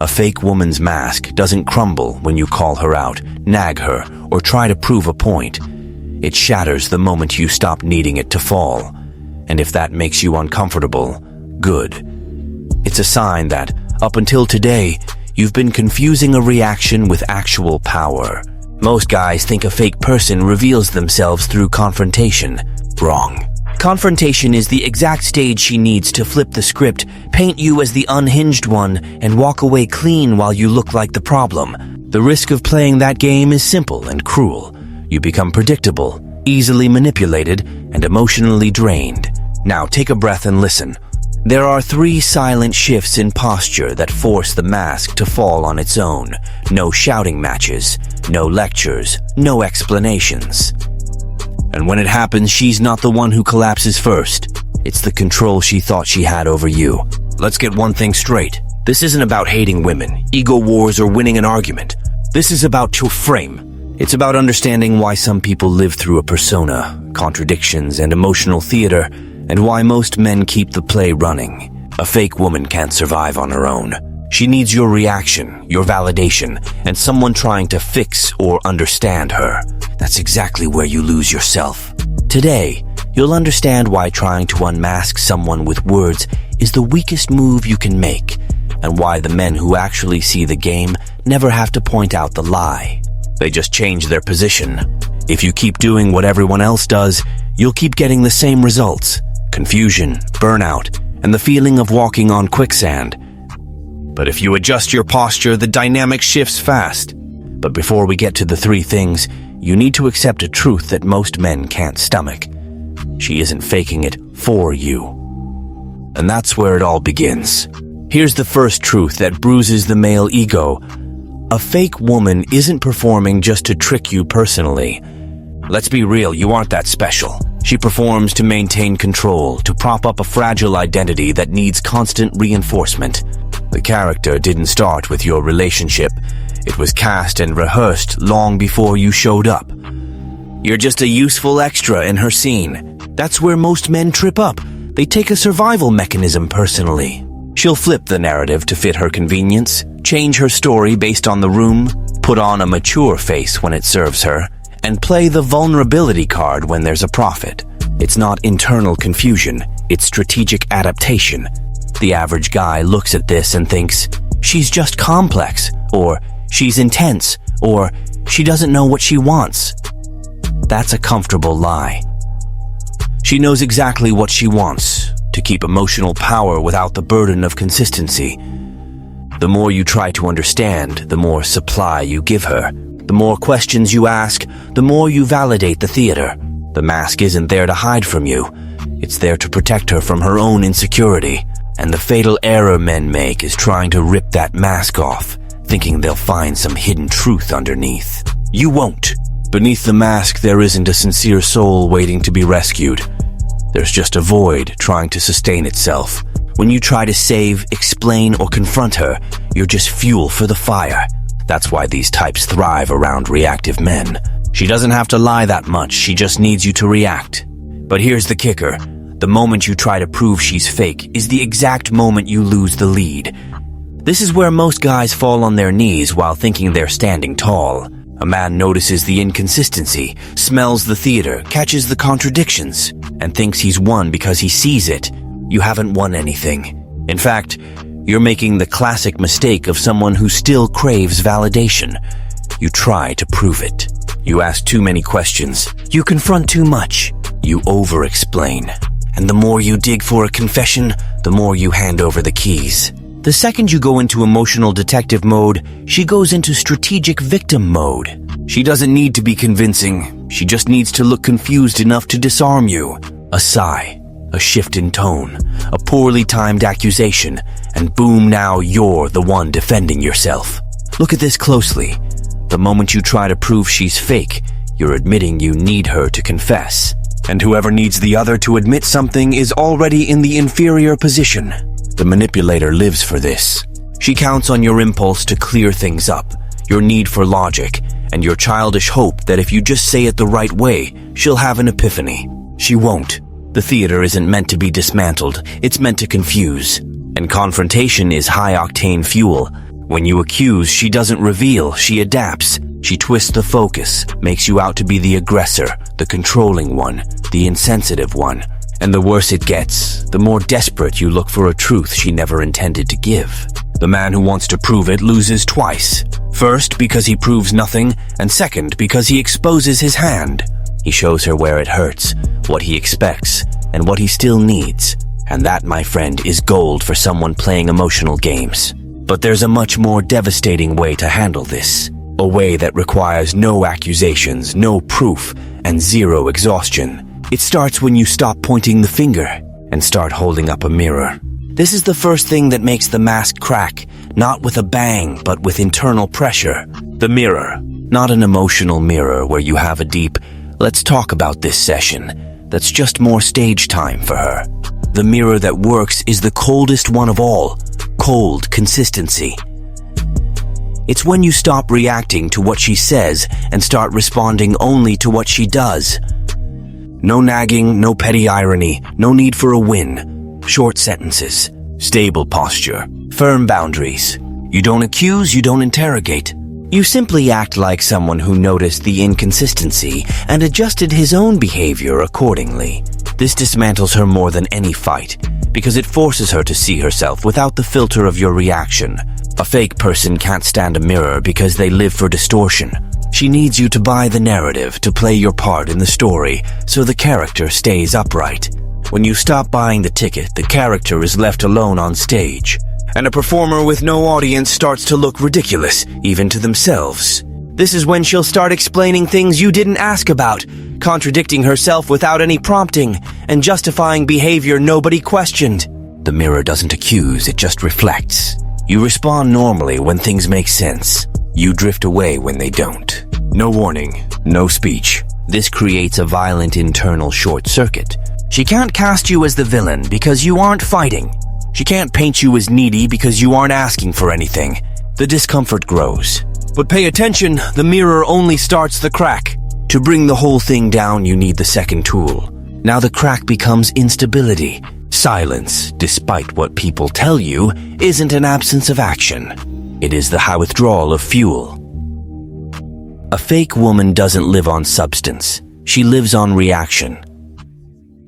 A fake woman's mask doesn't crumble when you call her out, nag her, or try to prove a point. It shatters the moment you stop needing it to fall. And if that makes you uncomfortable, good. It's a sign that, up until today, you've been confusing a reaction with actual power. Most guys think a fake person reveals themselves through confrontation. Wrong. Confrontation is the exact stage she needs to flip the script, paint you as the unhinged one, and walk away clean while you look like the problem. The risk of playing that game is simple and cruel. You become predictable, easily manipulated, and emotionally drained. Now take a breath and listen. There are 3 silent shifts in posture that force the mask to fall on its own. No shouting matches, no lectures, no explanations. And when it happens, she's not the one who collapses first. It's the control she thought she had over you. Let's get one thing straight. This isn't about hating women, ego wars, or winning an argument. This is about your frame. It's about understanding why some people live through a persona, contradictions, and emotional theater, and why most men keep the play running. A fake woman can't survive on her own. She needs your reaction, your validation, and someone trying to fix or understand her. That's exactly where you lose yourself. Today, you'll understand why trying to unmask someone with words is the weakest move you can make, and why the men who actually see the game never have to point out the lie. They just change their position. If you keep doing what everyone else does, you'll keep getting the same results: confusion, burnout, and the feeling of walking on quicksand. But if you adjust your posture, the dynamic shifts fast. But before we get to the 3 things, you need to accept a truth that most men can't stomach. She isn't faking it for you. And that's where it all begins. Here's the first truth that bruises the male ego. A fake woman isn't performing just to trick you personally. Let's be real, you aren't that special. She performs to maintain control, to prop up a fragile identity that needs constant reinforcement. The character didn't start with your relationship. It was cast and rehearsed long before you showed up. You're just a useful extra in her scene. That's where most men trip up. They take a survival mechanism personally. She'll flip the narrative to fit her convenience, change her story based on the room, put on a mature face when it serves her, and play the vulnerability card when there's a profit. It's not internal confusion, it's strategic adaptation. The average guy looks at this and thinks, she's just complex, or she's intense, or she doesn't know what she wants. That's a comfortable lie. She knows exactly what she wants, to keep emotional power without the burden of consistency. The more you try to understand, the more supply you give her. The more questions you ask, the more you validate the theater. The mask isn't there to hide from you. It's there to protect her from her own insecurity. And the fatal error men make is trying to rip that mask off, thinking they'll find some hidden truth underneath. You won't. Beneath the mask, there isn't a sincere soul waiting to be rescued. There's just a void trying to sustain itself. When you try to save, explain, or confront her, you're just fuel for the fire. That's why these types thrive around reactive men. She doesn't have to lie that much, she just needs you to react. But here's the kicker. The moment you try to prove she's fake is the exact moment you lose the lead. This is where most guys fall on their knees while thinking they're standing tall. A man notices the inconsistency, smells the theater, catches the contradictions, and thinks he's won because he sees it. You haven't won anything. In fact, you're making the classic mistake of someone who still craves validation. You try to prove it. You ask too many questions. You confront too much. You over-explain. And the more you dig for a confession, the more you hand over the keys. The second you go into emotional detective mode, she goes into strategic victim mode. She doesn't need to be convincing. She just needs to look confused enough to disarm you. A sigh, a shift in tone, a poorly timed accusation, and boom, now you're the one defending yourself. Look at this closely. The moment you try to prove she's fake, you're admitting you need her to confess. And whoever needs the other to admit something is already in the inferior position. The manipulator lives for this. She counts on your impulse to clear things up, your need for logic, and your childish hope that if you just say it the right way, she'll have an epiphany. She won't. The theater isn't meant to be dismantled, it's meant to confuse. And confrontation is high-octane fuel. When you accuse, she doesn't reveal, she adapts. She twists the focus, makes you out to be the aggressor, the controlling one, the insensitive one. And the worse it gets, the more desperate you look for a truth she never intended to give. The man who wants to prove it loses twice. First, because he proves nothing, and second, because he exposes his hand. He shows her where it hurts, what he expects, and what he still needs. And that, my friend, is gold for someone playing emotional games. But there's a much more devastating way to handle this. A way that requires no accusations, no proof, and zero exhaustion. It starts when you stop pointing the finger and start holding up a mirror. This is the first thing that makes the mask crack, not with a bang, but with internal pressure. The mirror, not an emotional mirror where you have a deep, let's talk about this session. That's just more stage time for her. The mirror that works is the coldest one of all, cold consistency. It's when you stop reacting to what she says and start responding only to what she does. No nagging, no petty irony, no need for a win. Short sentences, stable posture, firm boundaries. You don't accuse, you don't interrogate. You simply act like someone who noticed the inconsistency and adjusted his own behavior accordingly. This dismantles her more than any fight, because it forces her to see herself without the filter of your reaction. A fake person can't stand a mirror because they live for distortion. She needs you to buy the narrative, to play your part in the story, so the character stays upright. When you stop buying the ticket, the character is left alone on stage. And a performer with no audience starts to look ridiculous, even to themselves. This is when she'll start explaining things you didn't ask about, contradicting herself without any prompting, and justifying behavior nobody questioned. The mirror doesn't accuse, it just reflects. You respond normally when things make sense. You drift away when they don't. No warning, no speech. This creates a violent internal short circuit. She can't cast you as the villain because you aren't fighting. She can't paint you as needy because you aren't asking for anything. The discomfort grows. But pay attention, the mirror only starts the crack. To bring the whole thing down, you need the second tool. Now the crack becomes instability. Silence, despite what people tell you, isn't an absence of action. It is the withdrawal of fuel. A fake woman doesn't live on substance. She lives on reaction.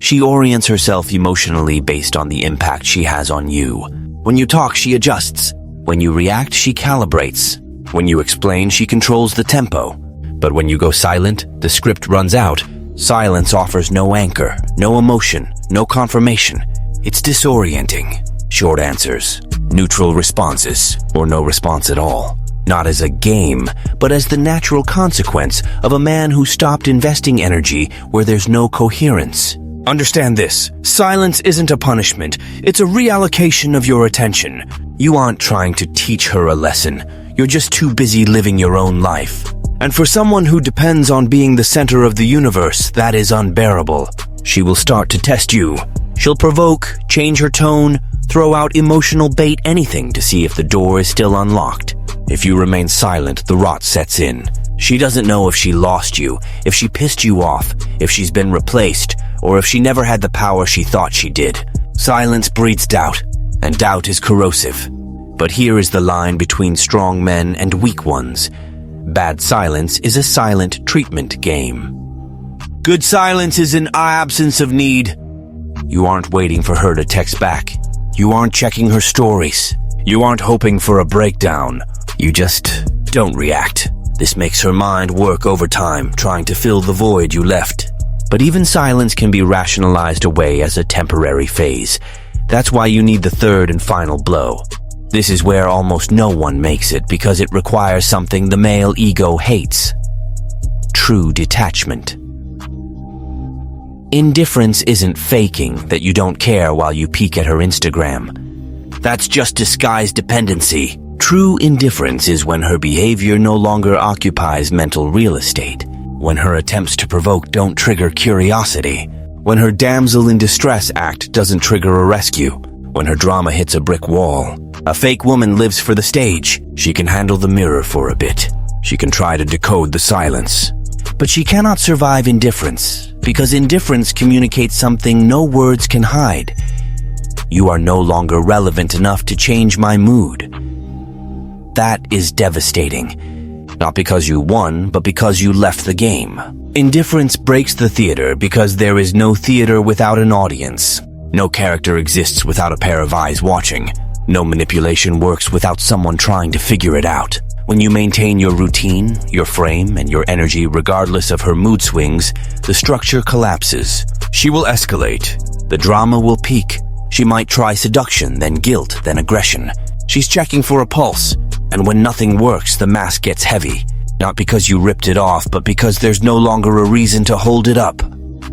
She orients herself emotionally based on the impact she has on you. When you talk, she adjusts. When you react, she calibrates. When you explain, she controls the tempo. But when you go silent, the script runs out. Silence offers no anchor, no emotion, no confirmation. It's disorienting. Short answers, neutral responses, or no response at all. Not as a game, but as the natural consequence of a man who stopped investing energy where there's no coherence. Understand this. Silence isn't a punishment. It's a reallocation of your attention. You aren't trying to teach her a lesson. You're just too busy living your own life. And for someone who depends on being the center of the universe, that is unbearable. She will start to test you. She'll provoke, change her tone, throw out emotional bait, anything to see if the door is still unlocked. If you remain silent, the rot sets in. She doesn't know if she lost you, if she pissed you off, if she's been replaced, or if she never had the power she thought she did. Silence breeds doubt, and doubt is corrosive. But here is the line between strong men and weak ones. Bad silence is a silent treatment game. Good silence is an absence of need. You aren't waiting for her to text back. You aren't checking her stories. You aren't hoping for a breakdown. You just don't react. This makes her mind work overtime, trying to fill the void you left. But even silence can be rationalized away as a temporary phase. That's why you need the third and final blow. This is where almost no one makes it because it requires something the male ego hates. True detachment. Indifference isn't faking that you don't care while you peek at her Instagram. That's just disguised dependency. True indifference is when her behavior no longer occupies mental real estate. When her attempts to provoke don't trigger curiosity. When her damsel in distress act doesn't trigger a rescue. When her drama hits a brick wall. A fake woman lives for the stage. She can handle the mirror for a bit. She can try to decode the silence. But she cannot survive indifference, because indifference communicates something no words can hide. You are no longer relevant enough to change my mood. That is devastating. Not because you won, but because you left the game. Indifference breaks the theater because there is no theater without an audience. No character exists without a pair of eyes watching. No manipulation works without someone trying to figure it out. When you maintain your routine, your frame, and your energy regardless of her mood swings, the structure collapses. She will escalate. The drama will peak. She might try seduction, then guilt, then aggression. She's checking for a pulse. And when nothing works, the mask gets heavy. Not because you ripped it off, but because there's no longer a reason to hold it up.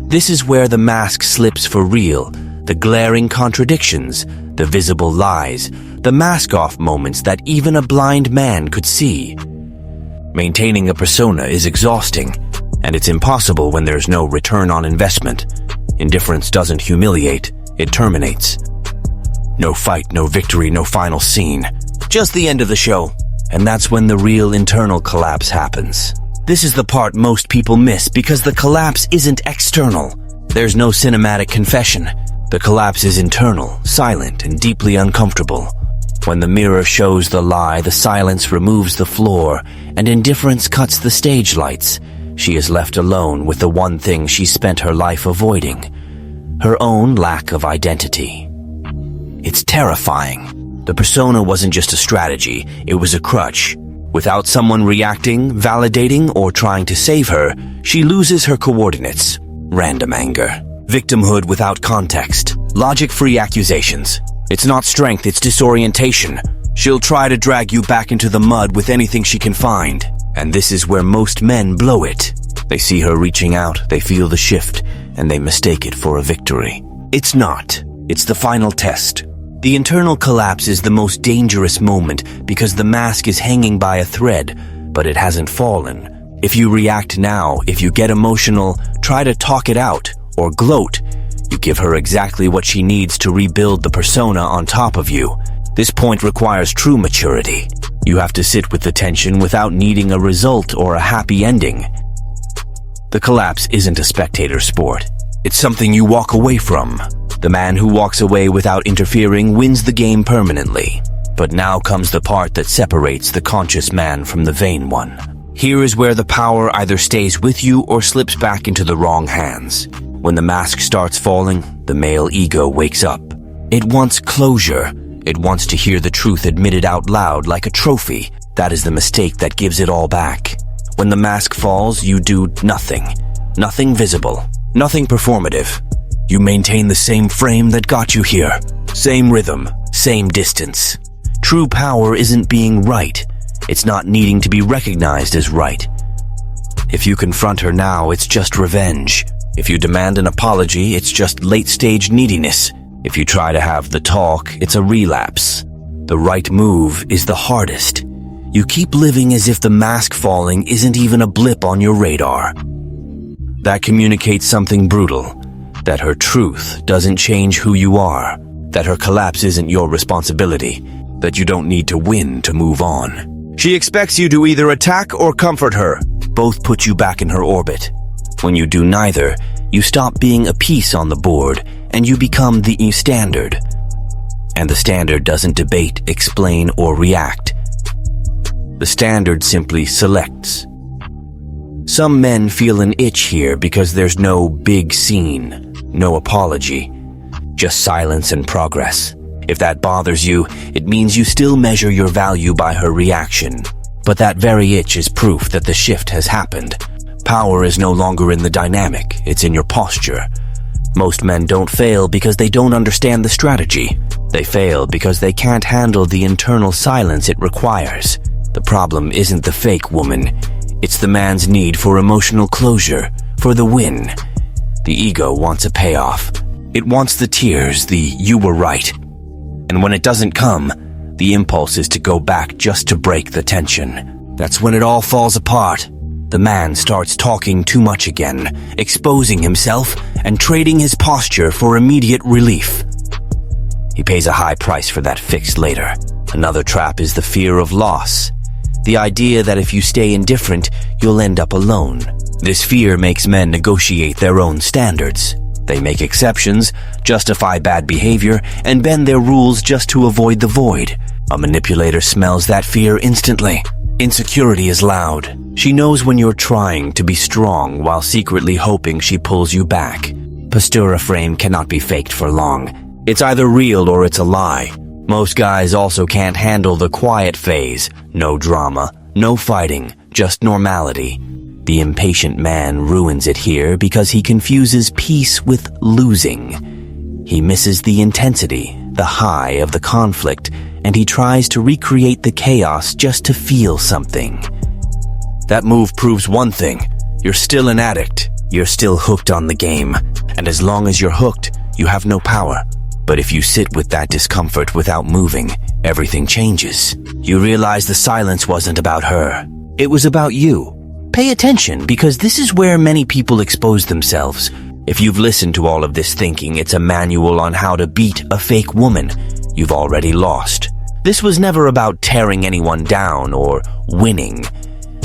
This is where the mask slips for real. The glaring contradictions, the visible lies, the mask-off moments that even a blind man could see. Maintaining a persona is exhausting, and it's impossible when there's no return on investment. Indifference doesn't humiliate, it terminates. No fight, no victory, no final scene. Just the end of the show. And that's when the real internal collapse happens. This is the part most people miss because the collapse isn't external. There's no cinematic confession. The collapse is internal, silent, and deeply uncomfortable. When the mirror shows the lie, the silence removes the floor, and indifference cuts the stage lights. She is left alone with the one thing she spent her life avoiding: her own lack of identity. It's terrifying. The persona wasn't just a strategy, it was a crutch. Without someone reacting, validating, or trying to save her, she loses her coordinates. Random anger. Victimhood without context. Logic-free accusations. It's not strength, it's disorientation. She'll try to drag you back into the mud with anything she can find. And this is where most men blow it. They see her reaching out, they feel the shift, and they mistake it for a victory. It's not. It's the final test. The internal collapse is the most dangerous moment because the mask is hanging by a thread, but it hasn't fallen. If you react now, if you get emotional, try to talk it out, or gloat, you give her exactly what she needs to rebuild the persona on top of you. This point requires true maturity. You have to sit with the tension without needing a result or a happy ending. The collapse isn't a spectator sport. It's something you walk away from. The man who walks away without interfering wins the game permanently. But now comes the part that separates the conscious man from the vain one. Here is where the power either stays with you or slips back into the wrong hands. When the mask starts falling, the male ego wakes up. It wants closure. It wants to hear the truth admitted out loud like a trophy. That is the mistake that gives it all back. When the mask falls, you do nothing. Nothing visible. Nothing performative. You maintain the same frame that got you here. Same rhythm, same distance. True power isn't being right. It's not needing to be recognized as right. If you confront her now, it's just revenge. If you demand an apology, it's just late-stage neediness. If you try to have the talk, it's a relapse. The right move is the hardest. You keep living as if the mask falling isn't even a blip on your radar. That communicates something brutal. That her truth doesn't change who you are. That her collapse isn't your responsibility. That you don't need to win to move on. She expects you to either attack or comfort her. Both put you back in her orbit. When you do neither, you stop being a piece on the board and you become the standard. And the standard doesn't debate, explain, or react. The standard simply selects. Some men feel an itch here because there's no big scene, no apology, just silence and progress. If that bothers you, it means you still measure your value by her reaction. But that very itch is proof that the shift has happened. Power is no longer in the dynamic, it's in your posture. Most men don't fail because they don't understand the strategy. They fail because they can't handle the internal silence it requires. The problem isn't the fake woman. It's the man's need for emotional closure, for the win. The ego wants a payoff. It wants the tears, the "you were right." And when it doesn't come, the impulse is to go back just to break the tension. That's when it all falls apart. The man starts talking too much again, exposing himself and trading his posture for immediate relief. He pays a high price for that fix later. Another trap is the fear of loss. The idea that if you stay indifferent, you'll end up alone. This fear makes men negotiate their own standards. They make exceptions, justify bad behavior, and bend their rules just to avoid the void. A manipulator smells that fear instantly. Insecurity is loud. She knows when you're trying to be strong while secretly hoping she pulls you back. Postura frame cannot be faked for long. It's either real or it's a lie. Most guys also can't handle the quiet phase. No drama, no fighting, just normality. The impatient man ruins it here because he confuses peace with losing. He misses the intensity, the high of the conflict, and he tries to recreate the chaos just to feel something. That move proves one thing. You're still an addict. You're still hooked on the game. And as long as you're hooked, you have no power. But if you sit with that discomfort without moving, everything changes. You realize the silence wasn't about her. It was about you. Pay attention, because this is where many people expose themselves. If you've listened to all of this thinking it's a manual on how to beat a fake woman, you've already lost. This was never about tearing anyone down or winning.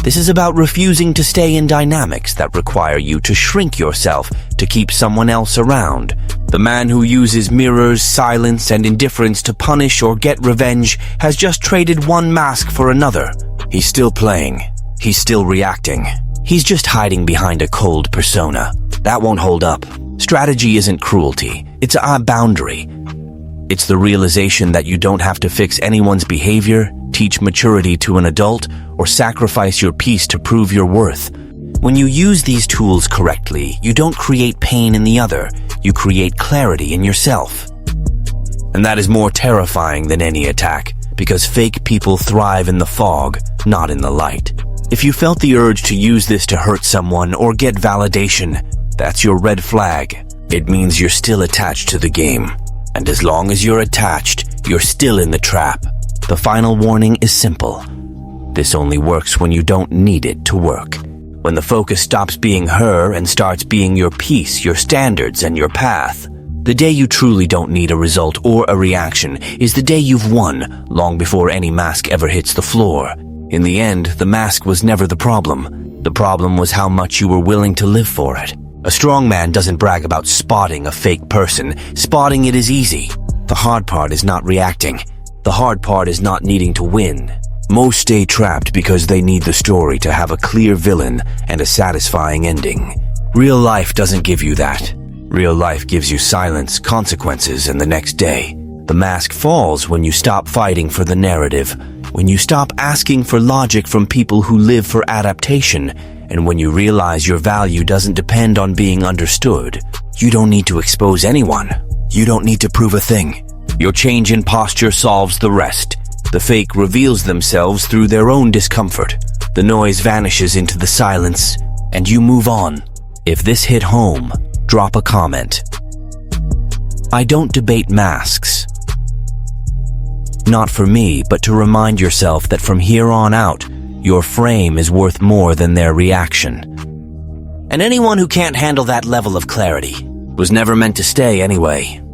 This is about refusing to stay in dynamics that require you to shrink yourself to keep someone else around. The man who uses mirrors, silence, and indifference to punish or get revenge has just traded one mask for another. He's still playing. He's still reacting. He's just hiding behind a cold persona. That won't hold up. Strategy isn't cruelty. It's a boundary. It's the realization that you don't have to fix anyone's behavior, teach maturity to an adult, or sacrifice your peace to prove your worth. When you use these tools correctly, you don't create pain in the other. You create clarity in yourself. And that is more terrifying than any attack, because fake people thrive in the fog, not in the light. If you felt the urge to use this to hurt someone or get validation, that's your red flag. It means you're still attached to the game. And as long as you're attached, you're still in the trap. The final warning is simple. This only works when you don't need it to work. When the focus stops being her and starts being your peace, your standards, and your path. The day you truly don't need a result or a reaction is the day you've won, long before any mask ever hits the floor. In the end, the mask was never the problem. The problem was how much you were willing to live for it. A strong man doesn't brag about spotting a fake person. Spotting it is easy. The hard part is not reacting. The hard part is not needing to win. Most stay trapped because they need the story to have a clear villain and a satisfying ending. Real life doesn't give you that. Real life gives you silence, consequences, and the next day. The mask falls when you stop fighting for the narrative, when you stop asking for logic from people who live for adaptation, and when you realize your value doesn't depend on being understood. You don't need to expose anyone. You don't need to prove a thing. Your change in posture solves the rest. The fake reveals themselves through their own discomfort. The noise vanishes into the silence, and you move on. If this hit home, drop a comment. I don't debate masks. Not for me, but to remind yourself that from here on out, your frame is worth more than their reaction. And anyone who can't handle that level of clarity was never meant to stay anyway.